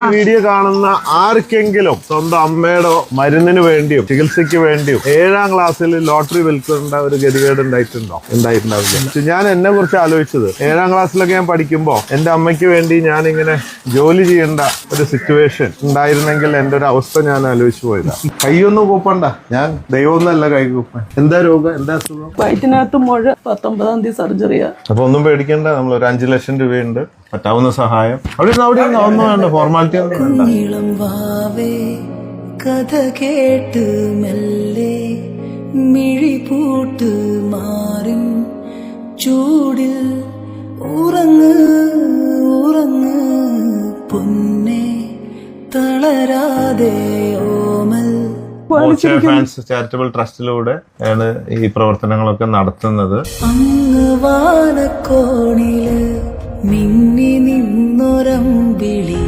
Video കാണുന്ന ആർക്കെങ്കിലും സ്വന്തം അമ്മയുടെ മരുന്നിന് വേണ്ടിയും ചികിത്സയ്ക്ക് വേണ്ടിയും 7ാം ക്ലാസ്സിൽ ലോട്ടറി വിൽക്കേണ്ട ഒരു ഗതികേട് ഉണ്ടായിട്ടുണ്ടാവില്ല. ഞാൻ എന്നെ കുറിച്ച് ആലോചിച്ചത് 7ാം ക്ലാസ്സിലൊക്കെ ഞാൻ പഠിക്കുമ്പോൾ എന്റെ അമ്മയ്ക്ക് വേണ്ടി ഞാൻ ഇങ്ങനെ ജോലി ചെയ്യേണ്ട ഒരു സിറ്റുവേഷൻ ഉണ്ടായിരുന്നെങ്കിൽ എന്റെ ഒരു അവസ്ഥ ഞാൻ ആലോചിച്ചു പോയതാ. കൈയൊന്നും കൂപ്പണ്ട, ഞാൻ ദൈവമൊന്നല്ല കൈ കൂപ്പൻ. എന്താ രോഗം, എന്താ അസുഖം? വയറ്റിനകത്ത് മുഴ 19-ാം തീയതി സർജറിയാ. അപ്പൊ ഒന്നും പേടിക്കേണ്ട, നമ്മൾ ഒരു 5 ലക്ഷം രൂപയുണ്ട്, പറ്റാവുന്ന സഹായം. അവിടെ ഒന്നും വേണ്ട, ഫോർമാലിറ്റി ഒന്നും വേണ്ട. നീളം വാവേ കഥ കേട്ട് മെല്ലെ മിഴിപൂട്ട് മാറും ചൂടിൽ ഉറങ്ങ് ഉറങ്ങ് പൊന്നെ തളരാതെ ഓമൽ. ഫാൻസ് ചാരിറ്റബിൾ ട്രസ്റ്റിലൂടെ ആണ് ഈ പ്രവർത്തനങ്ങളൊക്കെ നടത്തുന്നത്. അങ്ങ് വാനക്കോണില് മിന്നി നിന്നൊരമ്പിളി